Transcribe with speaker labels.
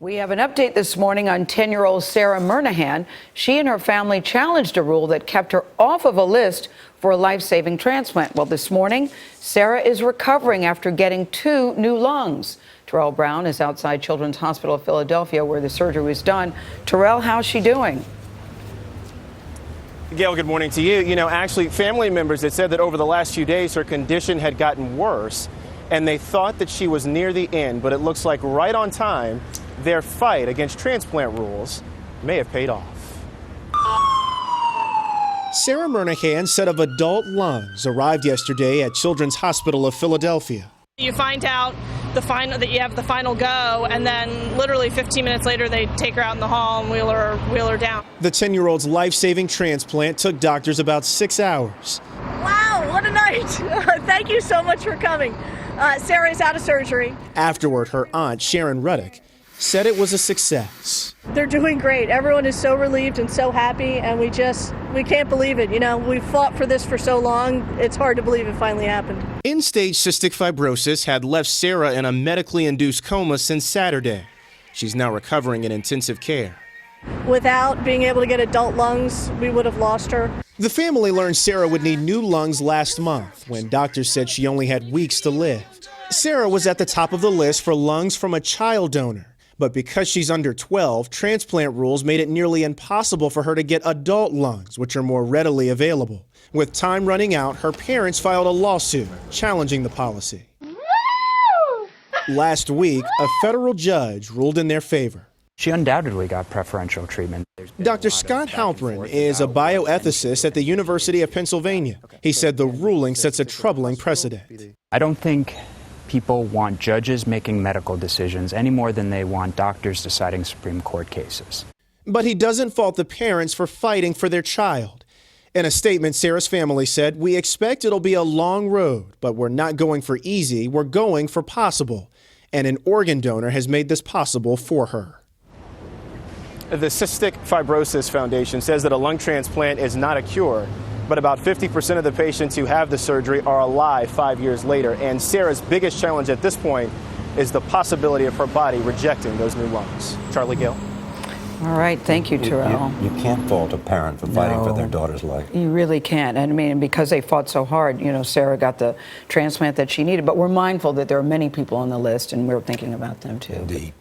Speaker 1: We have an update this morning on 10-year-old Sarah Murnaghan. She and her family challenged a rule that kept her off of a list for a life-saving transplant. Well, this morning, Sarah is recovering after getting 2 new lungs. Terrell Brown is outside Children's Hospital of Philadelphia, where the surgery was done. Terrell, how's she doing?
Speaker 2: Gail, good morning to you. You know, actually, family members had said that over the last few days, her condition had gotten worse, and they thought that she was near the end, but it looks like right on time, their fight against transplant rules may have paid off.
Speaker 3: Sarah Murnaghan, set of adult lungs, arrived yesterday at Children's Hospital of Philadelphia.
Speaker 4: You find out that you have the final go, and then literally 15 minutes later, they take her out in the hall and wheel her down.
Speaker 3: The 10-year-old's life-saving transplant took doctors about 6 hours.
Speaker 5: Wow, what a night. Thank you so much for coming. Sarah's out of surgery.
Speaker 3: Afterward, her aunt, Sarah Murnaghan, said it was a success.
Speaker 5: They're doing great. Everyone is so relieved and so happy, and we can't believe it. You know, we've fought for this for so long, it's hard to believe it finally happened.
Speaker 3: End-stage cystic fibrosis had left Sarah in a medically induced coma since Saturday. She's now recovering in intensive care.
Speaker 5: Without being able to get adult lungs, we would have lost her.
Speaker 3: The family learned Sarah would need new lungs last month when doctors said she only had weeks to live. Sarah was at the top of the list for lungs from a child donor. But because she's under 12, transplant rules made it nearly impossible for her to get adult lungs, which are more readily available. With time running out, her parents filed a lawsuit challenging the policy. Last week, a federal judge ruled in their favor.
Speaker 6: She undoubtedly got preferential treatment.
Speaker 3: Dr. Scott Halpern is a bioethicist at the University of Pennsylvania. He said the ruling sets a troubling precedent.
Speaker 6: I don't think people want judges making medical decisions any more than they want doctors deciding Supreme Court cases.
Speaker 3: But he doesn't fault the parents for fighting for their child. In a statement, Sarah's family said, "We expect it'll be a long road, but we're not going for easy, we're going for possible. And an organ donor has made this possible for her."
Speaker 2: The Cystic Fibrosis Foundation says that a lung transplant is not a cure, but about 50% of the patients who have the surgery are alive 5 years later. And Sarah's biggest challenge at this point is the possibility of her body rejecting those new lungs. Charlie, Gail.
Speaker 1: All right. Thank you, Terrell.
Speaker 7: You can't fault a parent for fighting for their daughter's life.
Speaker 1: You really can't. And I mean, because they fought so hard, you know, Sarah got the transplant that she needed. But we're mindful that there are many people on the list, and we're thinking about them, too.
Speaker 7: Indeed.